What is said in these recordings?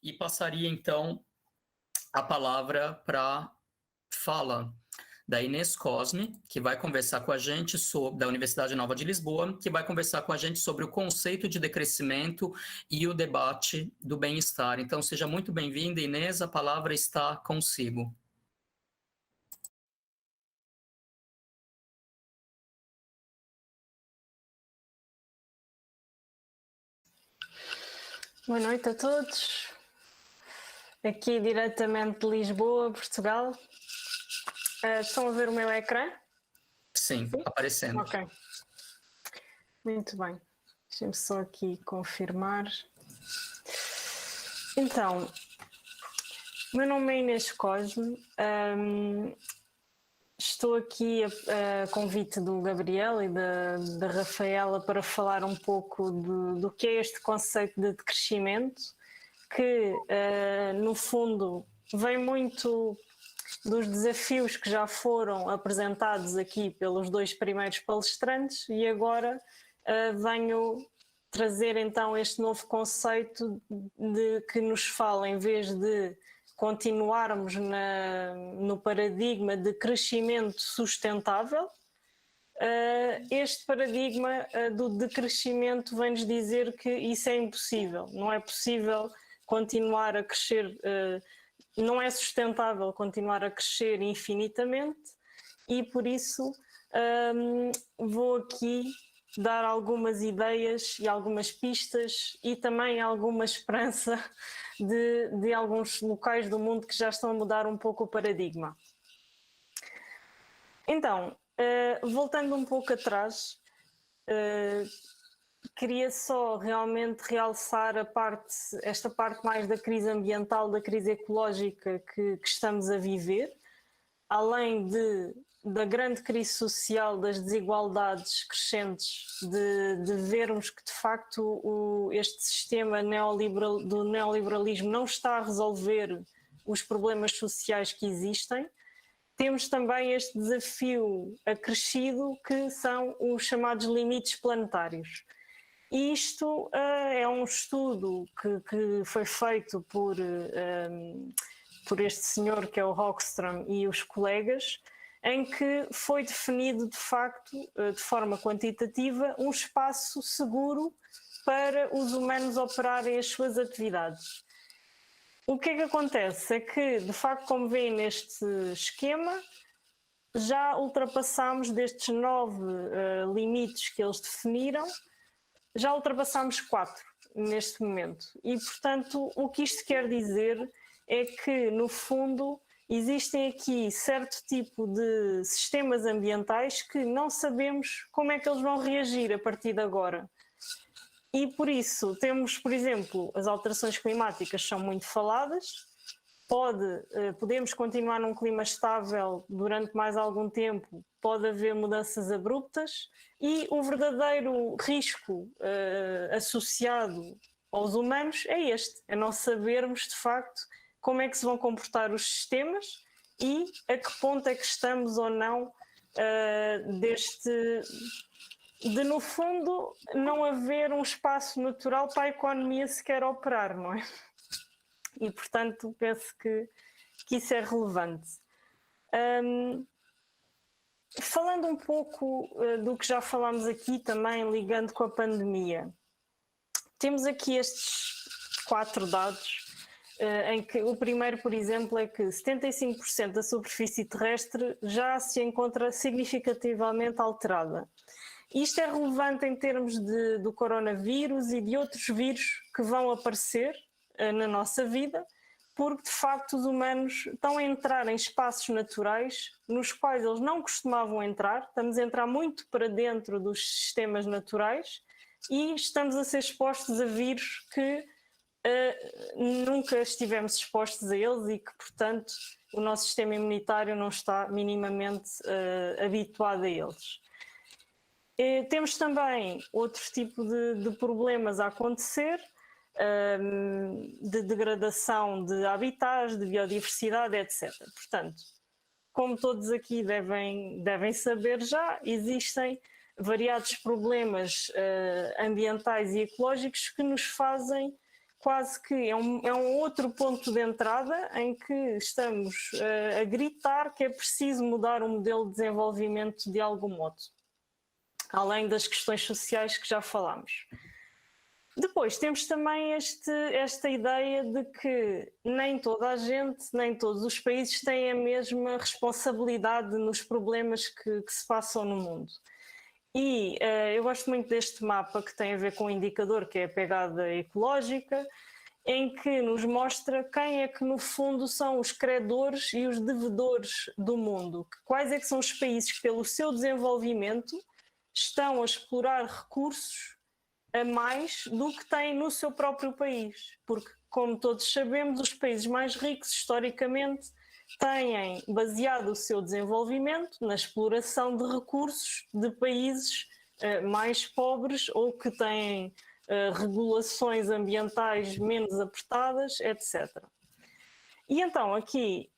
e passaria então a palavra para a fala da Inês Cosme, que vai conversar com a gente da Universidade Nova de Lisboa, que vai conversar com a gente sobre o conceito de decrescimento e o debate do bem-estar. Então, seja muito bem-vinda, Inês, a palavra está consigo. Boa noite a todos. Aqui diretamente de Lisboa, Portugal. Estão a ver o meu ecrã? Sim, aparecendo. Ok. Muito bem. Deixem-me só aqui confirmar. Então, meu nome é Inês Cosme. Estou aqui a convite do Gabriel e da Rafaela para falar um pouco do que é este conceito de decrescimento, que no fundo vem muito dos desafios que já foram apresentados aqui pelos dois primeiros palestrantes, e agora venho trazer então este novo conceito de que nos fala, em vez de continuarmos no paradigma de crescimento sustentável, este paradigma do decrescimento vem-nos dizer que isso é impossível. Não é possível continuar a crescer, não é sustentável continuar a crescer infinitamente, e por isso vou aqui dar algumas ideias e algumas pistas e também alguma esperança de alguns locais do mundo que já estão a mudar um pouco o paradigma. Então, voltando um pouco atrás, queria só realmente realçar esta parte mais da crise ambiental, da crise ecológica que estamos a viver, além da grande crise social, das desigualdades crescentes, de vermos que de facto este sistema do neoliberalismo não está a resolver os problemas sociais que existem. Temos também este desafio acrescido que são os chamados limites planetários. E isto é um estudo que foi feito por este senhor que é o Rockström e os colegas, em que foi definido de facto, de forma quantitativa, um espaço seguro para os humanos operarem as suas atividades. O que é que acontece? É que, de facto, como veem neste esquema, já ultrapassámos destes 9 limites que eles definiram, já ultrapassámos 4 neste momento. E, portanto, o que isto quer dizer é que, no fundo, existem aqui certo tipo de sistemas ambientais que não sabemos como é que eles vão reagir a partir de agora. E por isso temos, por exemplo, as alterações climáticas são muito faladas, podemos continuar num clima estável durante mais algum tempo, pode haver mudanças abruptas, e o verdadeiro risco associado aos humanos é não sabermos de facto como é que se vão comportar os sistemas e a que ponto é que estamos ou não de no fundo não haver um espaço natural para a economia sequer operar, não é? E portanto penso que isso é relevante. Falando um pouco do que já falámos aqui também, ligando com a pandemia, temos aqui estes 4 dados, em que o primeiro, por exemplo, é que 75% da superfície terrestre já se encontra significativamente alterada. Isto é relevante em termos do coronavírus e de outros vírus que vão aparecer na nossa vida, porque de facto os humanos estão a entrar em espaços naturais nos quais eles não costumavam entrar, estamos a entrar muito para dentro dos sistemas naturais e estamos a ser expostos a vírus que nunca estivemos expostos a eles e que, portanto, o nosso sistema imunitário não está minimamente habituado a eles. Temos também outro tipo de problemas a acontecer, de degradação de habitats, de biodiversidade, etc. Portanto, como todos aqui devem saber já, existem variados problemas ambientais e ecológicos que nos fazem quase que é um outro ponto de entrada em que estamos a gritar que é preciso mudar o modelo de desenvolvimento de algum modo, além das questões sociais que já falámos. Depois temos também esta ideia de que nem toda a gente, nem todos os países têm a mesma responsabilidade nos problemas que se passam no mundo. E eu gosto muito deste mapa que tem a ver com o indicador, que é a pegada ecológica, em que nos mostra quem é que no fundo são os credores e os devedores do mundo. Quais é que são os países que pelo seu desenvolvimento estão a explorar recursos a mais do que têm no seu próprio país. Porque, como todos sabemos, os países mais ricos, historicamente, têm baseado o seu desenvolvimento na exploração de recursos de países mais pobres ou que têm regulações ambientais menos apertadas, etc. E então aqui,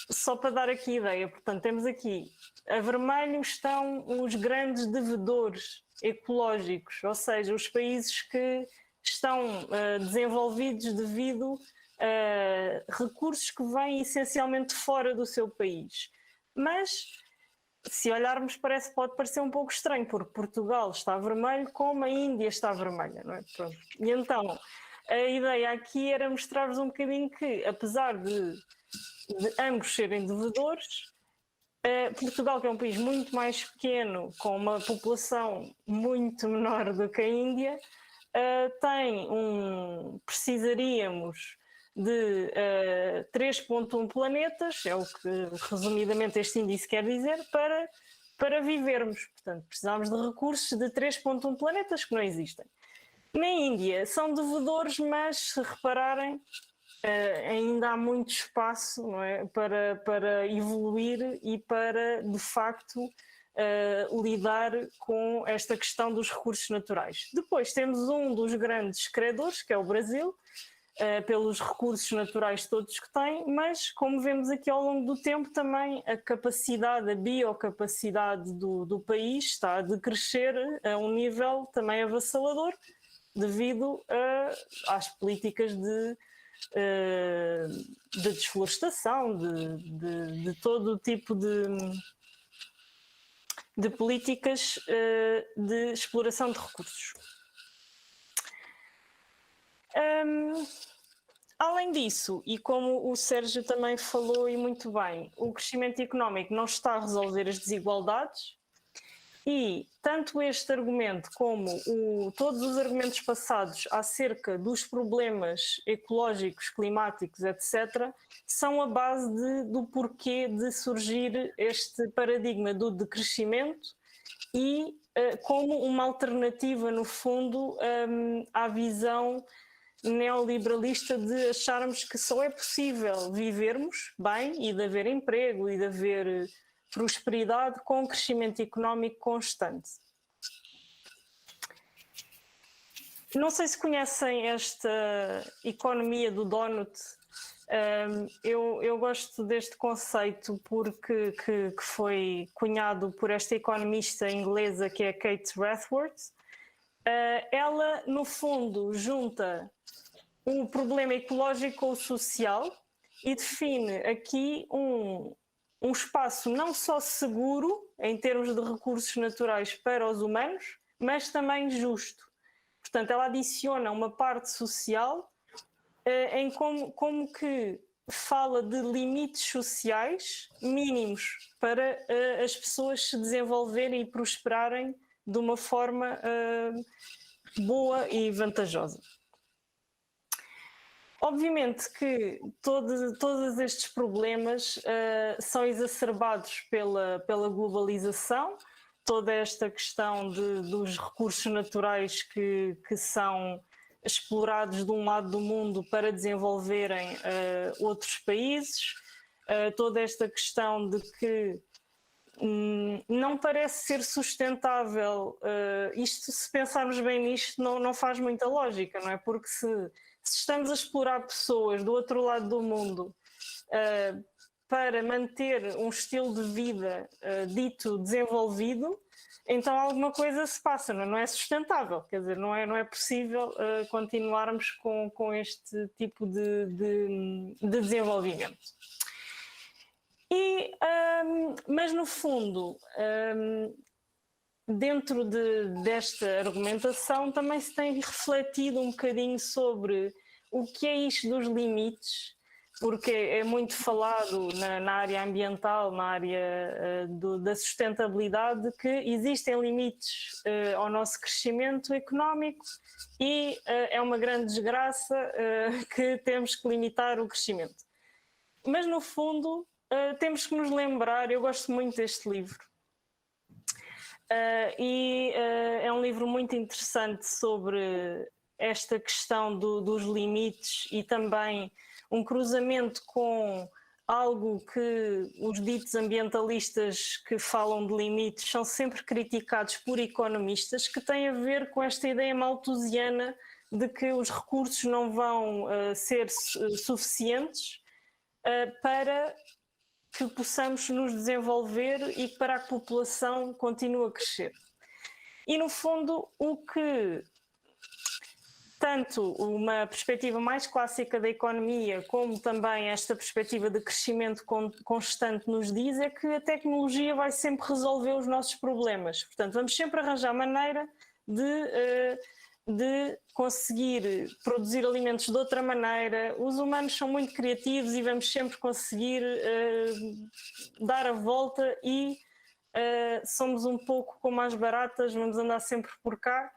só para dar aqui ideia, portanto temos aqui, a vermelho estão os grandes devedores ecológicos, ou seja, os países que estão desenvolvidos devido recursos que vêm essencialmente fora do seu país. Mas, se olharmos, pode parecer um pouco estranho, porque Portugal está vermelho como a Índia está vermelha, não é? Pronto. E então, a ideia aqui era mostrar-vos um bocadinho que, apesar de ambos serem devedores, Portugal, que é um país muito mais pequeno, com uma população muito menor do que a Índia, precisaríamos de 3,1 planetas, é o que resumidamente este índice quer dizer, para vivermos. Portanto, precisamos de recursos de 3,1 planetas que não existem. Na Índia são devedores, mas se repararem, ainda há muito espaço, não é, para evoluir e para, de facto, lidar com esta questão dos recursos naturais. Depois temos um dos grandes credores, que é o Brasil, pelos recursos naturais todos que tem, mas como vemos aqui ao longo do tempo também a capacidade, a biocapacidade do país está a decrescer a um nível também avassalador devido às políticas de desflorestação, de todo o tipo de políticas de exploração de recursos. Além disso, e como o Sérgio também falou e muito bem, o crescimento económico não está a resolver as desigualdades e tanto este argumento como todos os argumentos passados acerca dos problemas ecológicos, climáticos, etc., são a base do porquê de surgir este paradigma do decrescimento e como uma alternativa, no fundo, à visão neoliberalista de acharmos que só é possível vivermos bem e de haver emprego e de haver prosperidade com um crescimento económico constante. Não sei se conhecem esta economia do donut. Eu gosto deste conceito porque que foi cunhado por esta economista inglesa que é Kate Raworth. Ela, no fundo, junta o problema ecológico ou social e define aqui um espaço não só seguro em termos de recursos naturais para os humanos, mas também justo. Portanto, ela adiciona uma parte social em como que fala de limites sociais mínimos para as pessoas se desenvolverem e prosperarem de uma forma boa e vantajosa. Obviamente que todos estes problemas são exacerbados pela globalização, toda esta questão dos recursos naturais que são explorados de um lado do mundo para desenvolverem outros países, toda esta questão de que não parece ser sustentável. Isto, se pensarmos bem nisto, não faz muita lógica, não é? Porque se estamos a explorar pessoas do outro lado do mundo para manter um estilo de vida dito desenvolvido, então alguma coisa se passa, não é sustentável, quer dizer, não é possível continuarmos com este tipo de desenvolvimento. Mas no fundo, dentro desta argumentação também se tem refletido um bocadinho sobre o que é isto dos limites, porque é muito falado na área ambiental, na área da sustentabilidade, que existem limites ao nosso crescimento económico e é uma grande desgraça que temos que limitar o crescimento. Mas no fundo temos que nos lembrar, eu gosto muito deste livro, é um livro muito interessante sobre esta questão dos limites e também um cruzamento com algo que os ditos ambientalistas que falam de limites são sempre criticados por economistas, que tem a ver com esta ideia malthusiana de que os recursos não vão ser suficientes para que possamos nos desenvolver e para que a população continue a crescer. E no fundo o que tanto uma perspectiva mais clássica da economia como também esta perspectiva de crescimento constante nos diz é que a tecnologia vai sempre resolver os nossos problemas. Portanto, vamos sempre arranjar maneira de conseguir produzir alimentos de outra maneira. Os humanos são muito criativos e vamos sempre conseguir dar a volta e somos um pouco como as baratas, vamos andar sempre por cá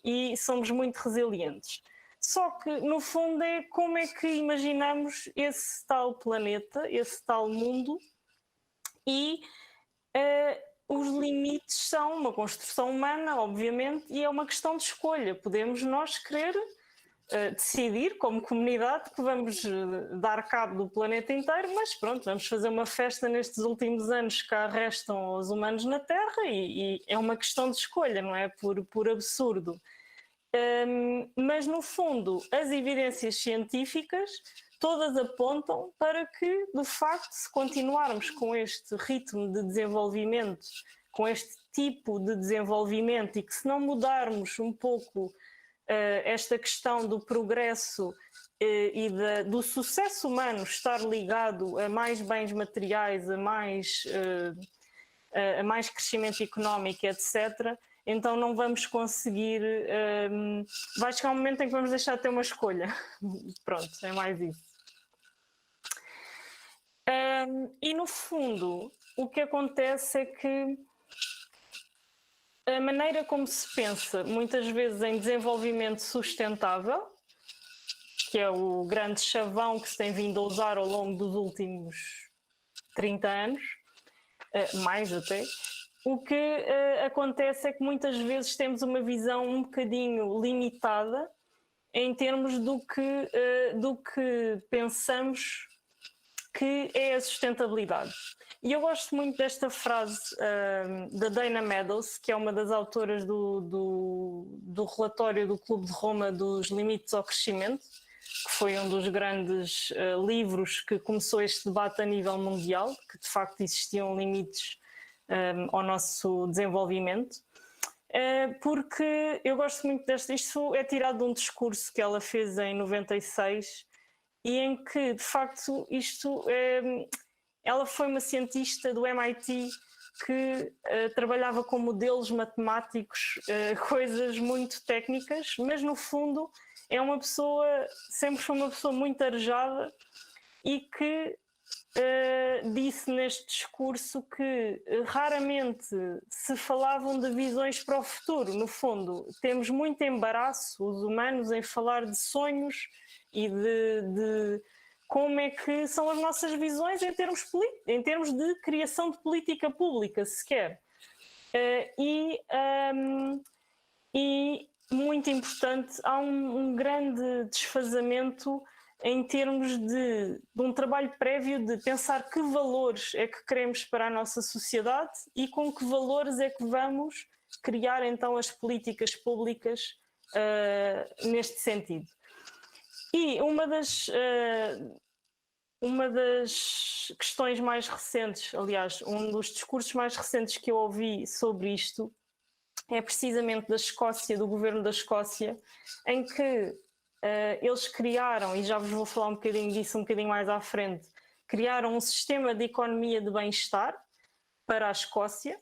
e somos muito resilientes. Só que, no fundo, é como é que imaginamos esse tal planeta, esse tal mundo, e os limites são uma construção humana, obviamente, e é uma questão de escolha. Podemos nós querer decidir, como comunidade, que vamos dar cabo do planeta inteiro, mas pronto, vamos fazer uma festa nestes últimos anos que cá restam os humanos na Terra e é uma questão de escolha, não é? Por absurdo. Mas, no fundo, as evidências científicas todas apontam para que, de facto, se continuarmos com este ritmo de desenvolvimento, com este tipo de desenvolvimento e que se não mudarmos um pouco esta questão do progresso e do sucesso humano estar ligado a mais bens materiais, a mais crescimento económico, etc., então não vamos conseguir... vai chegar um momento em que vamos deixar de ter uma escolha. Pronto, é mais isso. E no fundo, o que acontece é que a maneira como se pensa muitas vezes em desenvolvimento sustentável, que é o grande chavão que se tem vindo a usar ao longo dos últimos 30 anos, mais até, o que acontece é que muitas vezes temos uma visão um bocadinho limitada em termos do que pensamos que é a sustentabilidade. E eu gosto muito desta frase da Dana Meadows, que é uma das autoras do relatório do Clube de Roma dos Limites ao Crescimento, que foi um dos grandes livros que começou este debate a nível mundial, que de facto existiam limites ao nosso desenvolvimento. Porque eu gosto muito deste... Isto é tirado de um discurso que ela fez em 96 e em que, de facto, ela foi uma cientista do MIT que trabalhava com modelos matemáticos, coisas muito técnicas, mas no fundo sempre foi uma pessoa muito arejada e que disse neste discurso que raramente se falavam de visões para o futuro. No fundo, temos muito embaraço, os humanos, em falar de sonhos e de como é que são as nossas visões em termos de criação de política pública, sequer. E muito importante, há um grande desfazamento em termos de um trabalho prévio de pensar que valores é que queremos para a nossa sociedade e com que valores é que vamos criar então as políticas públicas neste sentido. E uma das questões mais recentes, aliás, um dos discursos mais recentes que eu ouvi sobre isto é precisamente da Escócia, do governo da Escócia, em que eles criaram, e já vos vou falar um bocadinho disso um bocadinho mais à frente, criaram um sistema de economia de bem-estar para a Escócia,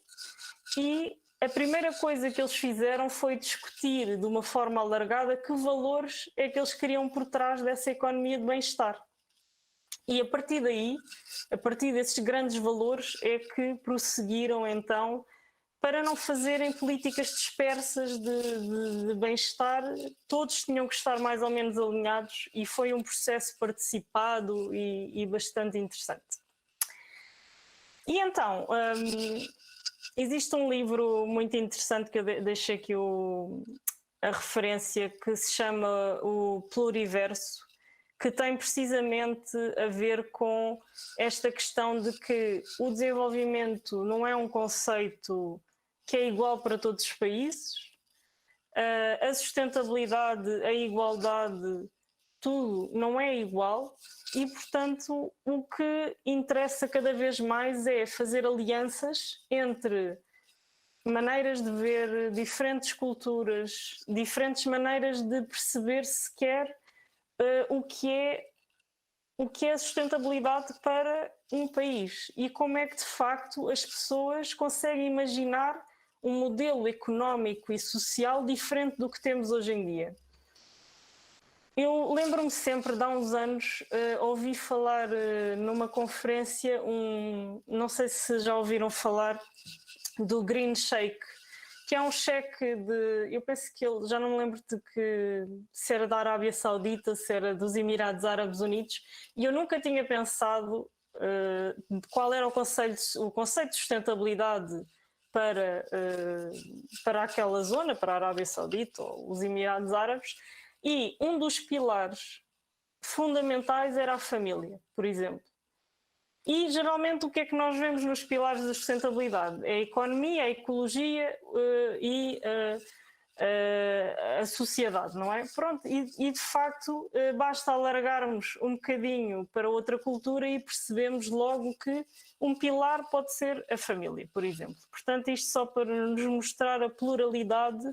e a primeira coisa que eles fizeram foi discutir de uma forma alargada que valores é que eles queriam por trás dessa economia de bem-estar. E a partir daí, a partir desses grandes valores, é que prosseguiram então para não fazerem políticas dispersas de bem-estar. Todos tinham que estar mais ou menos alinhados, e foi um processo participado e bastante interessante. E então, existe um livro muito interessante que eu deixei aqui a referência, que se chama O Pluriverso, que tem precisamente a ver com esta questão de que o desenvolvimento não é um conceito que é igual para todos os países, a sustentabilidade, a igualdade, tudo não é igual, e portanto o que interessa cada vez mais é fazer alianças entre maneiras de ver, diferentes culturas, diferentes maneiras de perceber sequer o que é a sustentabilidade para um país, e como é que de facto as pessoas conseguem imaginar um modelo económico e social diferente do que temos hoje em dia. Eu lembro-me sempre, de há uns anos, ouvi falar numa conferência, não sei se já ouviram falar, do Green Shake, que é um cheque eu penso que ele, já não me lembro se era da Arábia Saudita, se era dos Emirados Árabes Unidos, e eu nunca tinha pensado qual era o conceito de sustentabilidade para aquela zona, para a Arábia Saudita ou os Emirados Árabes, e um dos pilares fundamentais era a família, por exemplo. E geralmente o que é que nós vemos nos pilares da sustentabilidade? É a economia, a ecologia e a sociedade, não é? Pronto, e de facto basta alargarmos um bocadinho para outra cultura e percebemos logo que um pilar pode ser a família, por exemplo. Portanto, isto só para nos mostrar a pluralidade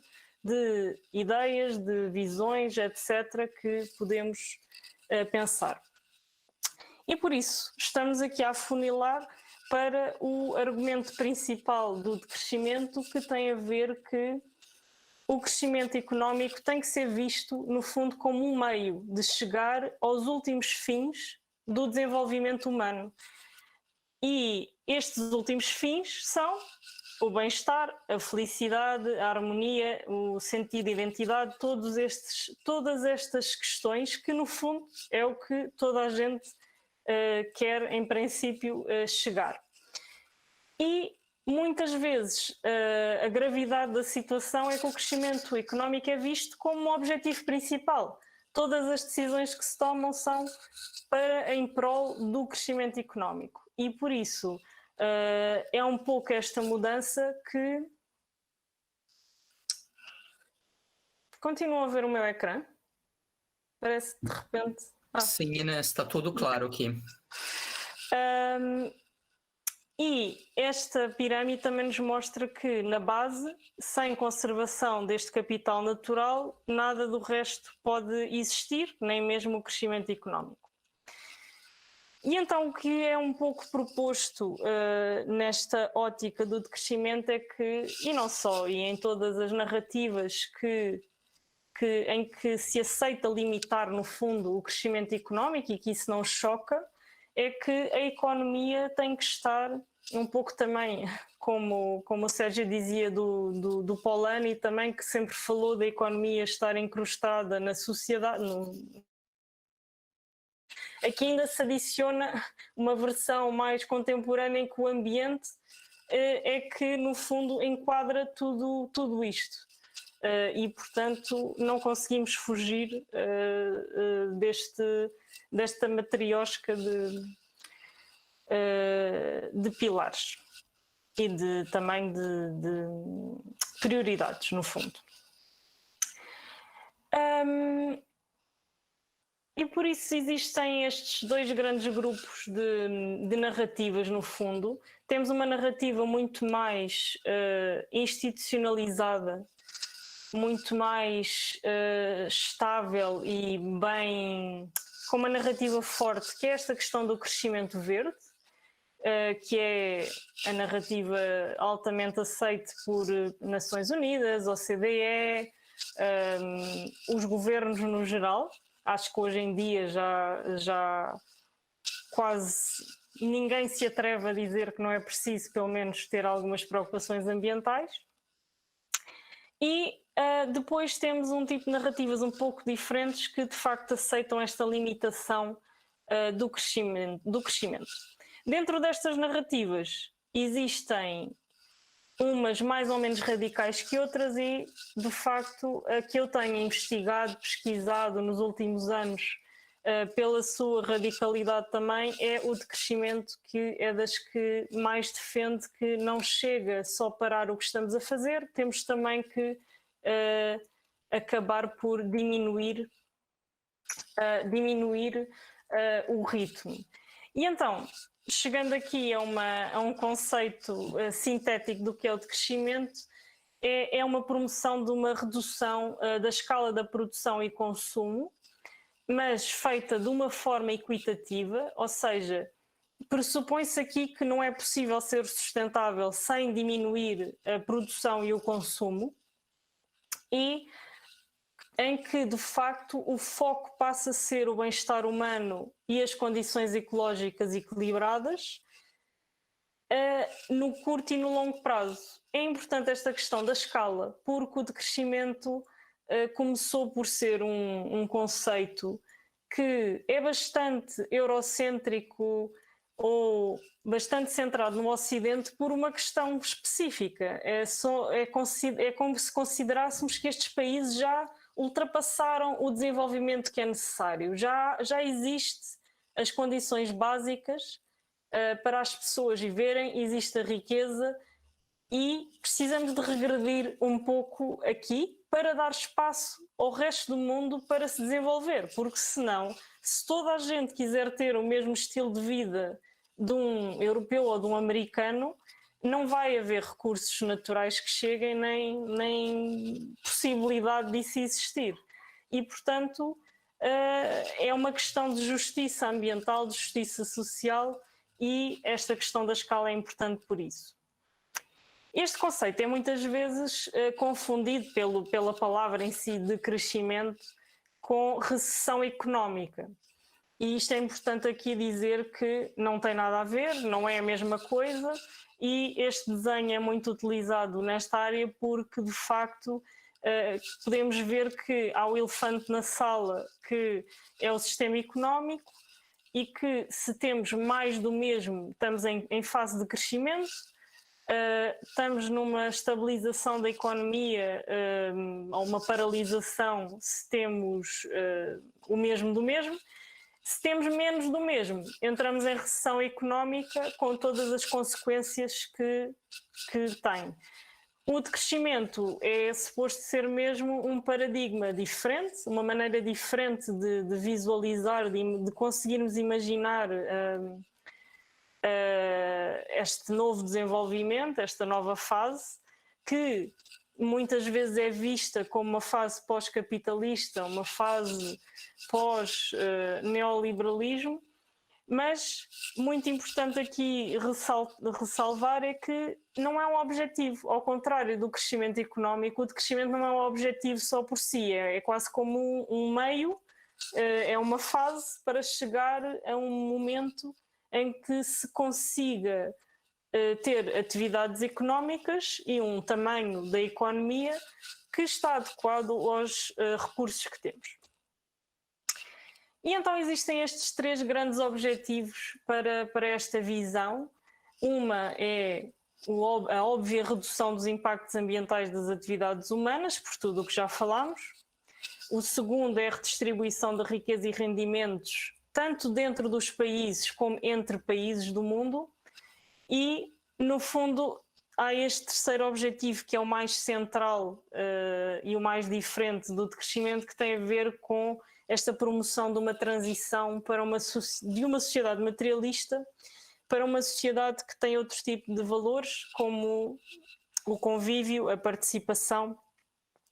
de ideias, de visões, etc., que podemos pensar. E por isso estamos aqui a afunilar para o argumento principal do decrescimento, que tem a ver que o crescimento económico tem que ser visto, no fundo, como um meio de chegar aos últimos fins do desenvolvimento humano. E estes últimos fins são o bem-estar, a felicidade, a harmonia, o sentido de identidade, todas estas questões que, no fundo, é o que toda a gente quer, em princípio, chegar. E muitas vezes a gravidade da situação é que o crescimento económico é visto como um objetivo principal. Todas as decisões que se tomam são em prol do crescimento económico. E por isso é um pouco esta mudança que... Continuam a ver o meu ecrã? Parece de repente... Sim, Inês, está tudo claro aqui. E esta pirâmide também nos mostra que, na base, sem conservação deste capital natural, nada do resto pode existir, nem mesmo o crescimento económico. E então o que é um pouco proposto nesta ótica do decrescimento é que, e não só, e em todas as narrativas em que se aceita limitar, no fundo, o crescimento económico, e que isso não choca, é que a economia tem que estar um pouco também, como o Sérgio dizia do Polanyi também, que sempre falou da economia estar encrustada na sociedade. Aqui ainda se adiciona uma versão mais contemporânea em que o ambiente é que, no fundo, enquadra tudo isto. E, portanto, não conseguimos fugir desta matriosca de pilares e também de prioridades, no fundo. E por isso existem estes dois grandes grupos de narrativas, no fundo. Temos uma narrativa muito mais institucionalizada, muito mais estável e bem, com uma narrativa forte, que é esta questão do crescimento verde, que é a narrativa altamente aceite por Nações Unidas, OCDE, os governos no geral. Acho que hoje em dia já quase ninguém se atreve a dizer que não é preciso, pelo menos, ter algumas preocupações ambientais. E depois temos um tipo de narrativas um pouco diferentes que, de facto, aceitam esta limitação do crescimento. Dentro destas narrativas existem umas mais ou menos radicais que outras e, de facto, a que eu tenho investigado, pesquisado nos últimos anos, pela sua radicalidade também, é o decrescimento, que é das que mais defende que não chega só parar o que estamos a fazer, temos também que acabar por diminuir o ritmo. E então, chegando aqui a um conceito sintético do que é o decrescimento, é uma promoção de uma redução da escala da produção e consumo, mas feita de uma forma equitativa, ou seja, pressupõe-se aqui que não é possível ser sustentável sem diminuir a produção e o consumo, e em que, de facto, o foco passa a ser o bem-estar humano e as condições ecológicas equilibradas no curto e no longo prazo. É importante esta questão da escala, porque o decrescimento começou por ser um conceito que é bastante eurocêntrico ou bastante centrado no Ocidente por uma questão específica. É como se considerássemos que estes países já ultrapassaram o desenvolvimento que é necessário. Já existe as condições básicas para as pessoas viverem, existe a riqueza e precisamos de regredir um pouco aqui para dar espaço ao resto do mundo para se desenvolver, porque senão, se toda a gente quiser ter o mesmo estilo de vida de um europeu ou de um americano, não vai haver recursos naturais que cheguem, nem possibilidade disso existir. E, portanto, é uma questão de justiça ambiental, de justiça social, e esta questão da escala é importante por isso. Este conceito é muitas vezes confundido pela palavra em si de crescimento com recessão económica. E isto é importante aqui dizer que não tem nada a ver, não é a mesma coisa, e este desenho é muito utilizado nesta área porque, de facto, podemos ver que há o elefante na sala, que é o sistema económico, e que, se temos mais do mesmo, estamos em fase de crescimento, estamos numa estabilização da economia ou uma paralisação se temos o mesmo do mesmo. Se temos menos do mesmo, entramos em recessão económica com todas as consequências que tem. O decrescimento é suposto ser mesmo um paradigma diferente, uma maneira diferente de visualizar, de conseguirmos imaginar este novo desenvolvimento, esta nova fase, que muitas vezes é vista como uma fase pós-capitalista, uma fase pós-neoliberalismo, mas muito importante aqui ressalvar é que não é um objetivo, ao contrário do crescimento económico, o decrescimento não é um objetivo só por si, é quase como um meio, é uma fase para chegar a um momento em que se consiga ter atividades económicas e um tamanho da economia que está adequado aos recursos que temos. E então existem estes três grandes objetivos para esta visão. Uma é a óbvia redução dos impactos ambientais das atividades humanas, por tudo o que já falámos. O segundo é a redistribuição da riqueza e rendimentos, tanto dentro dos países como entre países do mundo. E, no fundo, há este terceiro objetivo, que é o mais central e o mais diferente do decrescimento, que tem a ver com esta promoção de uma transição para de uma sociedade materialista para uma sociedade que tem outro tipo de valores, como o convívio, a participação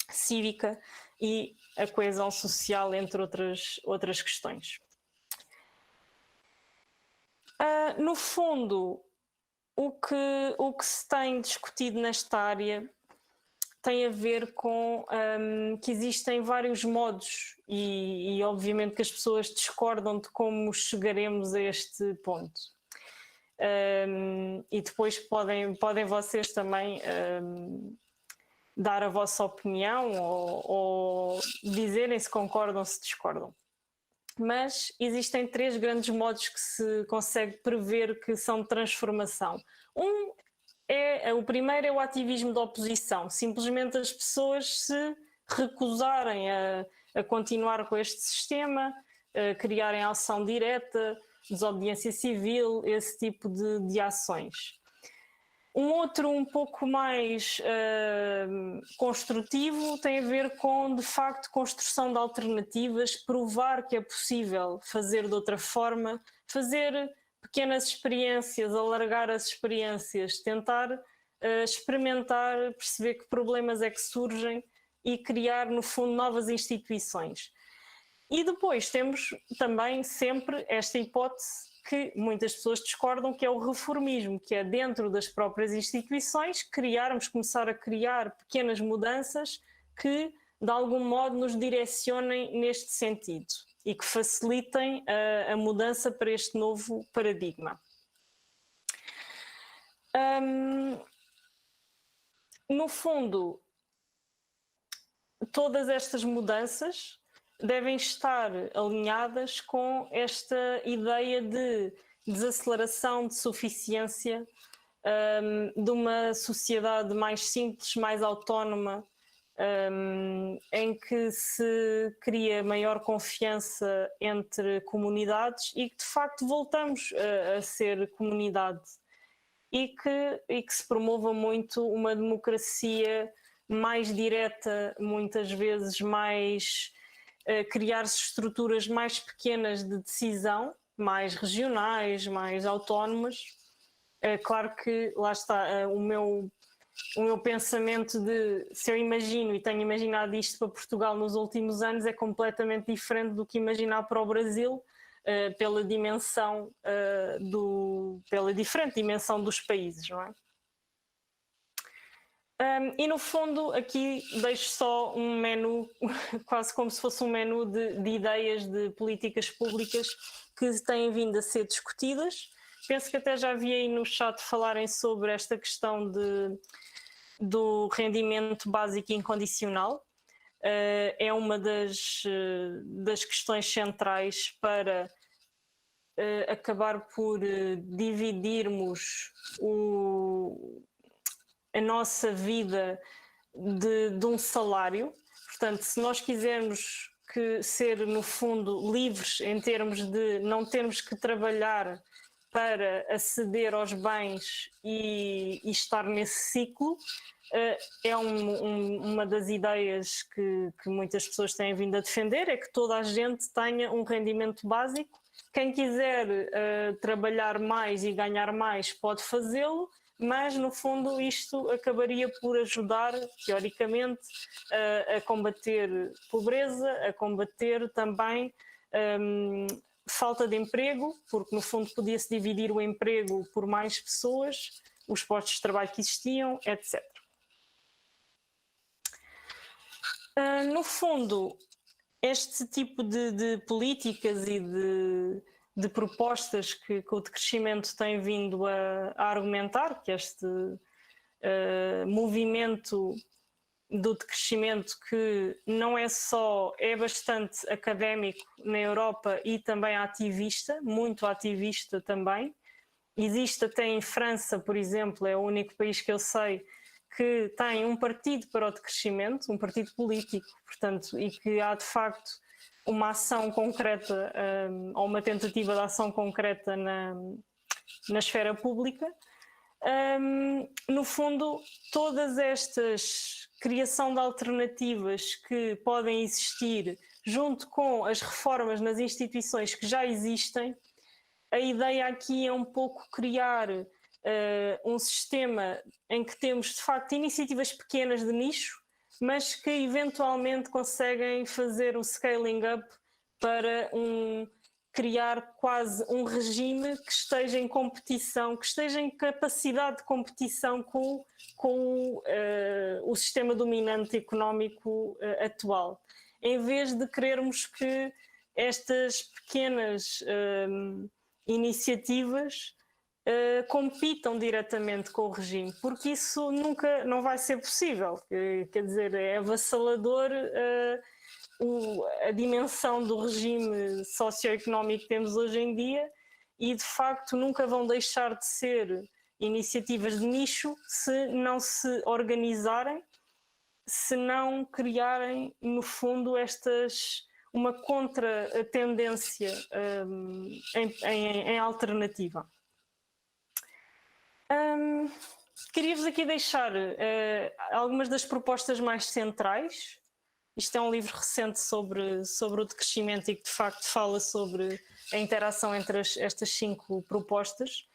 cívica e a coesão social, entre outras questões. No fundo, o que se tem discutido nesta área tem a ver com que existem vários modos e obviamente que as pessoas discordam de como chegaremos a este ponto. E depois podem vocês também dar a vossa opinião ou dizerem se concordam ou se discordam. Mas existem 3 grandes modos que se consegue prever que são de transformação. O primeiro é o ativismo de oposição, simplesmente as pessoas se recusarem a continuar com este sistema, criarem ação direta, desobediência civil, esse tipo de ações. Um outro um pouco mais construtivo tem a ver com, de facto, construção de alternativas, provar que é possível fazer de outra forma, fazer pequenas experiências, alargar as experiências, tentar experimentar, perceber que problemas é que surgem e criar, no fundo, novas instituições. E depois temos também sempre esta hipótese que muitas pessoas discordam, que é o reformismo, que é dentro das próprias instituições começar a criar pequenas mudanças que de algum modo nos direcionem neste sentido e que facilitem a mudança para este novo paradigma. No fundo, todas estas mudanças devem estar alinhadas com esta ideia de desaceleração, de suficiência, de uma sociedade mais simples, mais autónoma, em que se cria maior confiança entre comunidades e que de facto voltamos a ser comunidade e que se promova muito uma democracia mais direta, muitas vezes mais criar-se estruturas mais pequenas de decisão, mais regionais, mais autónomas. Claro que lá está o meu pensamento de, se eu imagino e tenho imaginado isto para Portugal nos últimos anos, é completamente diferente do que imaginar para o Brasil, pela diferente dimensão dos países, não é? E no fundo aqui deixo só um menu, quase como se fosse um menu de ideias de políticas públicas que têm vindo a ser discutidas. Penso que até já vi aí no chat falarem sobre esta questão do rendimento básico incondicional. É uma das questões centrais para acabar por dividirmos a nossa vida de um salário. Portanto, se nós quisermos ser, no fundo, livres em termos de não termos que trabalhar para aceder aos bens e estar nesse ciclo, é uma das ideias que muitas pessoas têm vindo a defender, é que toda a gente tenha um rendimento básico. Quem quiser trabalhar mais e ganhar mais pode fazê-lo, mas no fundo isto acabaria por ajudar, teoricamente, a combater pobreza, a combater também falta de emprego, porque no fundo podia-se dividir o emprego por mais pessoas, os postos de trabalho que existiam, etc. No fundo, este tipo de políticas e de propostas que o decrescimento tem vindo a argumentar, que este movimento do decrescimento, que não é só, é bastante académico na Europa e também ativista, muito ativista também. Existe até em França, por exemplo, é o único país que eu sei que tem um partido para o decrescimento, um partido político, portanto, e que há de facto uma ação concreta ou uma tentativa de ação concreta na esfera pública. No fundo, todas estas criação de alternativas que podem existir junto com as reformas nas instituições que já existem, a ideia aqui é um pouco criar um sistema em que temos de facto iniciativas pequenas de nicho, mas que eventualmente conseguem fazer o scaling up para criar quase um regime que esteja em competição, que esteja em capacidade de competição com o sistema dominante económico atual. Em vez de querermos que estas pequenas iniciativas compitam diretamente com o regime, porque isso nunca não vai ser possível. Quer dizer, é avassalador a dimensão do regime socioeconómico que temos hoje em dia e, de facto, nunca vão deixar de ser iniciativas de nicho se não se organizarem, se não criarem, no fundo, uma contra-tendência em alternativa. Queria-vos aqui deixar algumas das propostas mais centrais. Isto é um livro recente sobre o decrescimento e que de facto fala sobre a interação entre estas 5 propostas.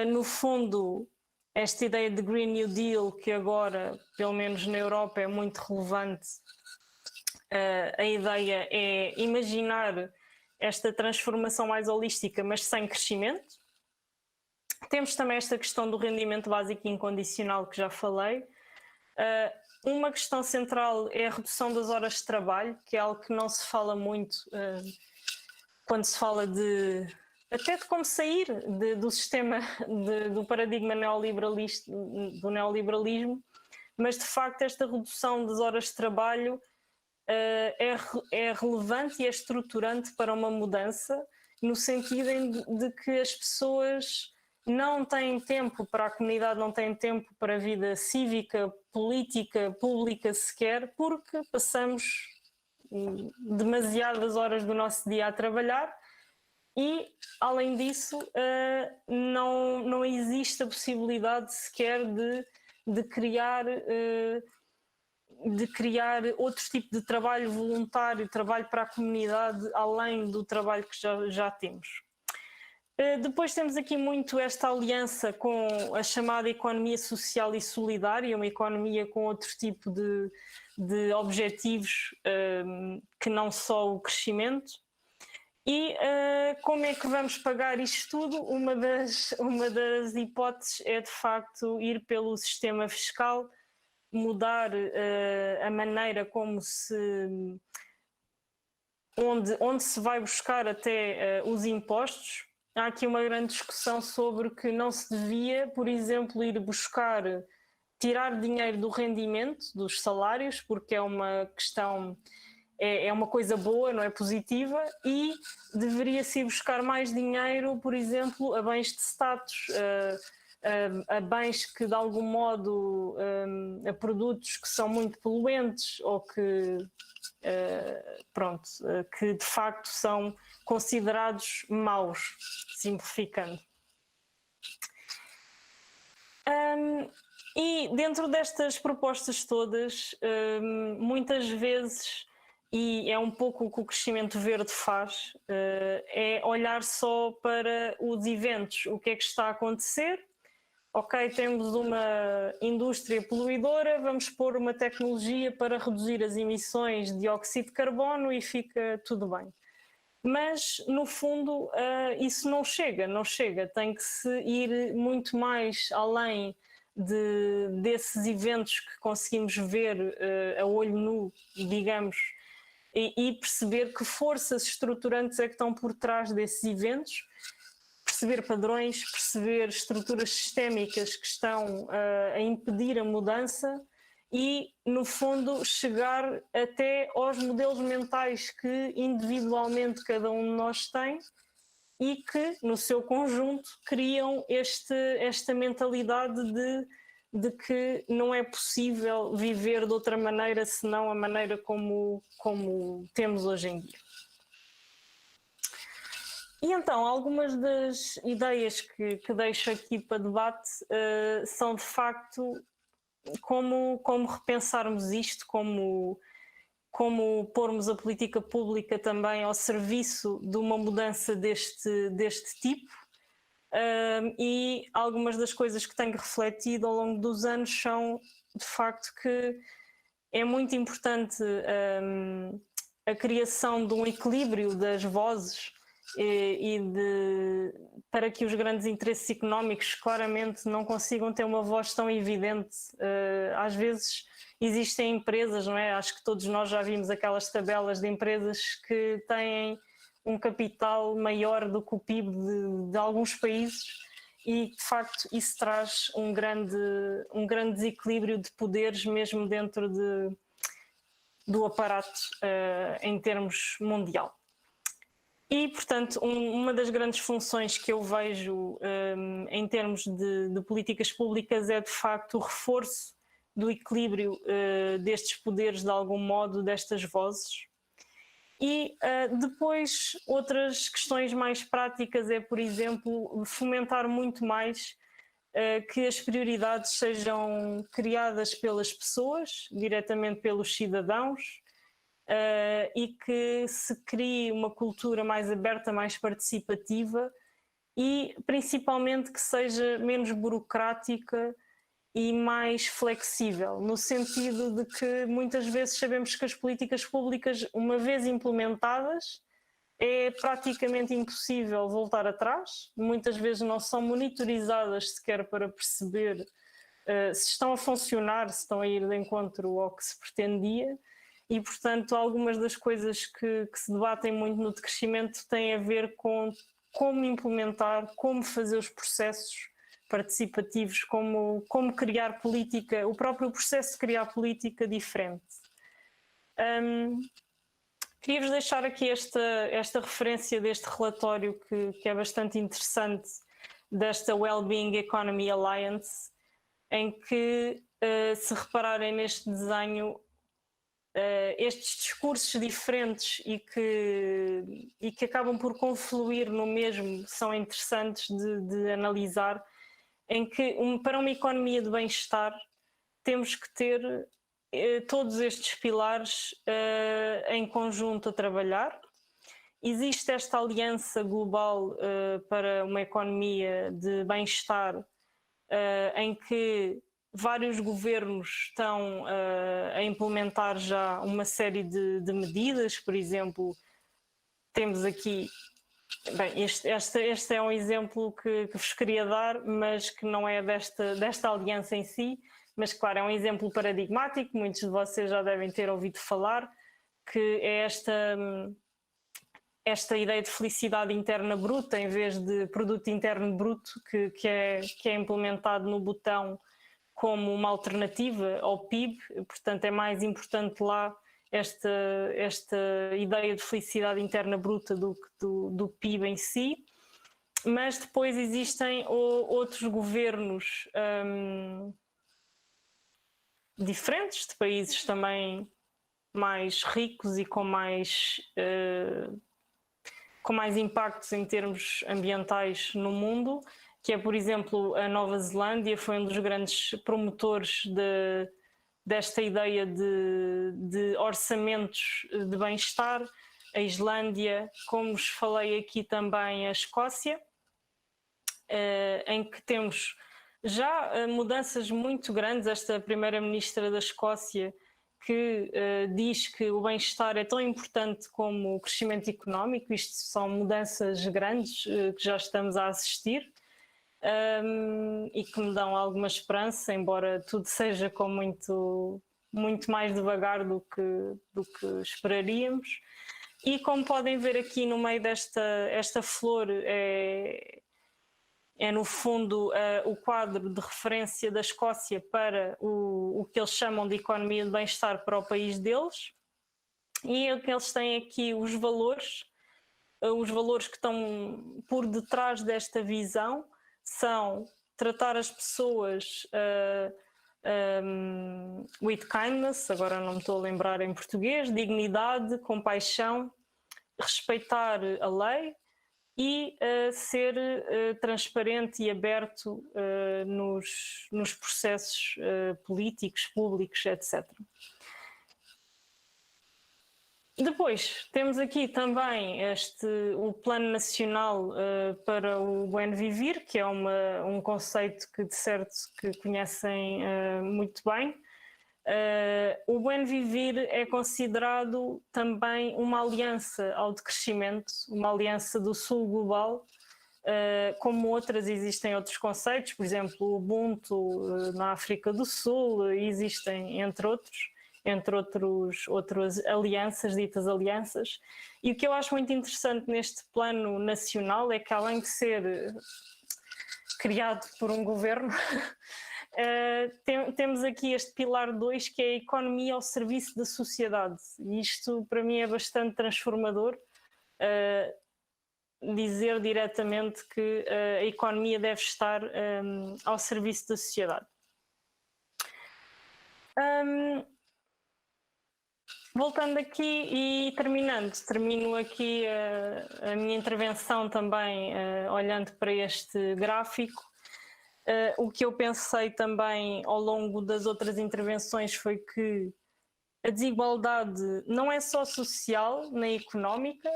No fundo, esta ideia de Green New Deal, que agora, pelo menos na Europa, é muito relevante, a ideia é imaginar esta transformação mais holística, mas sem crescimento. Temos também esta questão do rendimento básico incondicional que já falei. Uma questão central é a redução das horas de trabalho, que é algo que não se fala muito quando se fala até de como sair do sistema, do paradigma do neoliberalismo, mas de facto esta redução das horas de trabalho é relevante e é estruturante para uma mudança, no sentido de que as pessoas não têm tempo para a comunidade, não têm tempo para a vida cívica, política, pública sequer, porque passamos demasiadas horas do nosso dia a trabalhar e, além disso, não existe a possibilidade sequer de criar outro tipo de trabalho voluntário, trabalho para a comunidade, além do trabalho que já temos. Depois temos aqui muito esta aliança com a chamada economia social e solidária, uma economia com outro tipo de objetivos que não só o crescimento. E como é que vamos pagar isto tudo? Uma das hipóteses é de facto ir pelo sistema fiscal, mudar a maneira como onde se vai buscar até os impostos. Há aqui uma grande discussão sobre que não se devia, por exemplo, ir tirar dinheiro do rendimento, dos salários, porque é uma questão, é uma coisa boa, não é positiva, e deveria-se ir buscar mais dinheiro, por exemplo, a bens de status, a bens que de algum modo, a produtos que são muito poluentes ou que que de facto são considerados maus, simplificando. E dentro destas propostas todas, muitas vezes, e é um pouco o que o crescimento verde faz, é olhar só para os eventos, o que é que está a acontecer. Ok, temos uma indústria poluidora, vamos pôr uma tecnologia para reduzir as emissões de dióxido de carbono e fica tudo bem. Mas, no fundo, isso não chega, tem que se ir muito mais além desses eventos que conseguimos ver a olho nu, digamos, e perceber que forças estruturantes é que estão por trás desses eventos, perceber padrões, perceber estruturas sistémicas que estão a impedir a mudança e, no fundo, chegar até aos modelos mentais que individualmente cada um de nós tem e que, no seu conjunto, criam esta mentalidade de que não é possível viver de outra maneira senão a maneira como temos hoje em dia. E então, algumas das ideias que deixo aqui para debate são, de facto, como repensarmos isto, como como pormos a política pública também ao serviço de uma mudança deste tipo. E algumas das coisas que tenho refletido ao longo dos anos são, de facto, que é muito importante a criação de um equilíbrio das vozes para que os grandes interesses económicos claramente não consigam ter uma voz tão evidente. Às vezes existem empresas, não é? Acho que todos nós já vimos aquelas tabelas de empresas que têm um capital maior do que o PIB de alguns países, e de facto isso traz um grande desequilíbrio de poderes mesmo dentro do aparato em termos mundial. E portanto uma das grandes funções que eu vejo em termos de políticas públicas é de facto o reforço do equilíbrio destes poderes, de algum modo, destas vozes. E depois outras questões mais práticas é, por exemplo, fomentar muito mais que as prioridades sejam criadas pelas pessoas, diretamente pelos cidadãos, e que se crie uma cultura mais aberta, mais participativa e principalmente que seja menos burocrática e mais flexível, no sentido de que muitas vezes sabemos que as políticas públicas, uma vez implementadas, é praticamente impossível voltar atrás, muitas vezes não são monitorizadas sequer para perceber se estão a funcionar, se estão a ir de encontro ao que se pretendia, e portanto algumas das coisas que se debatem muito no decrescimento têm a ver com como implementar, como fazer os processos participativos, como criar política, o próprio processo de criar política diferente. Queria-vos deixar aqui esta referência deste relatório que é bastante interessante, desta Wellbeing Economy Alliance, em que, se repararem neste desenho, estes discursos diferentes e que acabam por confluir no mesmo são interessantes de analisar, em que para uma economia de bem-estar temos que ter todos estes pilares em conjunto a trabalhar. Existe esta aliança global para uma economia de bem-estar em que vários governos estão a implementar já uma série de medidas. Por exemplo, temos aqui... Bem, este é um exemplo que vos queria dar, mas que não é desta aliança em si, mas claro, é um exemplo paradigmático, muitos de vocês já devem ter ouvido falar, que é esta ideia de felicidade interna bruta em vez de produto interno bruto, que é implementado no botão como uma alternativa ao PIB. Portanto é mais importante lá esta ideia de felicidade interna bruta do que do PIB em si. Mas depois existem outros governos diferentes, de países também mais ricos e com mais impactos em termos ambientais no mundo, que é, por exemplo, a Nova Zelândia. Foi um dos grandes promotores desta ideia de orçamentos de bem-estar. A Islândia, como vos falei aqui também, a Escócia, em que temos já mudanças muito grandes. Esta primeira-ministra da Escócia que diz que o bem-estar é tão importante como o crescimento económico. Isto são mudanças grandes que já estamos a assistir e que me dão alguma esperança, embora tudo seja com muito mais devagar do que esperaríamos. E como podem ver aqui no meio esta flor, é no fundo o quadro de referência da Escócia para o que eles chamam de economia de bem-estar para o país deles. E o que eles têm aqui, os valores que estão por detrás desta visão são tratar as pessoas with kindness, agora não me estou a lembrar em português, dignidade, compaixão, respeitar a lei e ser transparente e aberto nos processos políticos, públicos, etc. Depois, temos aqui também o Plano Nacional para o Buen Vivir, que é um conceito que de certo que conhecem muito bem. O Buen Vivir é considerado também uma aliança ao decrescimento, uma aliança do Sul global. Como outras, existem outros conceitos, por exemplo, o Ubuntu na África do Sul, existem entre outras alianças, ditas alianças. E o que eu acho muito interessante neste plano nacional é que, além de ser criado por um governo, temos aqui este pilar 2, que é a economia ao serviço da sociedade. E isto, para mim, é bastante transformador. Dizer diretamente que a economia deve estar ao serviço da sociedade. Voltando aqui e termino aqui a minha intervenção também olhando para este gráfico. O que eu pensei também ao longo das outras intervenções foi que a desigualdade não é só social nem económica,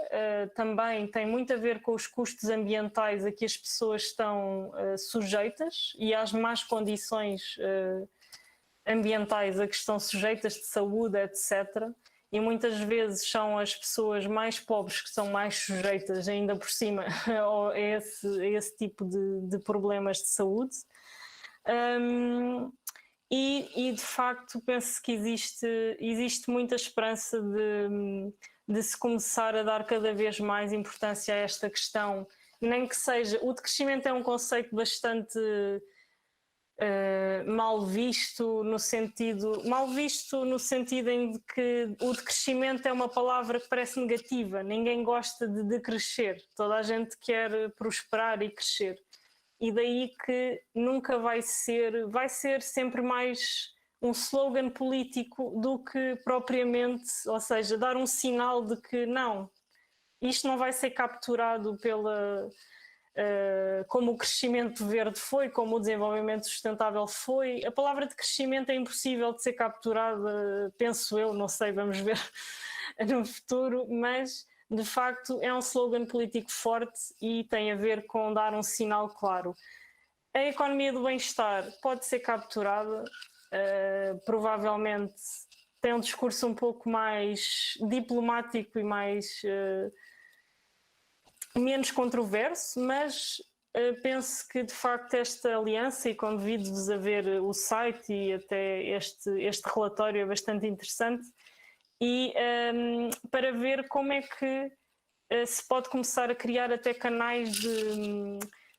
também tem muito a ver com os custos ambientais a que as pessoas estão sujeitas e às más condições ambientais a que estão sujeitas, de saúde, etc. E muitas vezes são as pessoas mais pobres que são mais sujeitas, ainda por cima, a esse tipo de problemas de saúde. E de facto penso que existe muita esperança de se começar a dar cada vez mais importância a esta questão, nem que seja... O decrescimento é um conceito bastante mal visto no sentido em que o decrescimento é uma palavra que parece negativa, ninguém gosta de decrescer, toda a gente quer prosperar e crescer. E daí que nunca vai ser sempre mais um slogan político do que propriamente, ou seja, dar um sinal de que não, isto não vai ser capturado como o crescimento verde foi, como o desenvolvimento sustentável foi. A palavra de crescimento é impossível de ser capturada, penso eu, não sei, vamos ver no futuro, mas... De facto, é um slogan político forte e tem a ver com dar um sinal claro. A economia do bem-estar pode ser capturada, provavelmente tem um discurso um pouco mais diplomático e menos controverso, mas penso que de facto esta aliança, e convido-vos a ver o site e até este relatório é bastante interessante, e para ver como é que se pode começar a criar até canais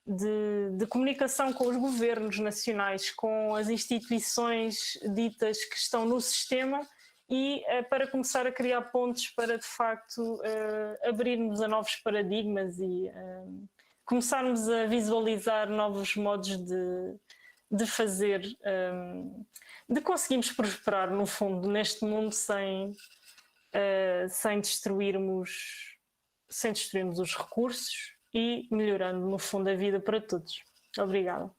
de comunicação com os governos nacionais, com as instituições ditas que estão no sistema e para começar a criar pontes para de facto abrirmos a novos paradigmas e começarmos a visualizar novos modos de fazer, de conseguirmos prosperar no fundo neste mundo sem destruirmos os recursos e melhorando no fundo a vida para todos. Obrigada.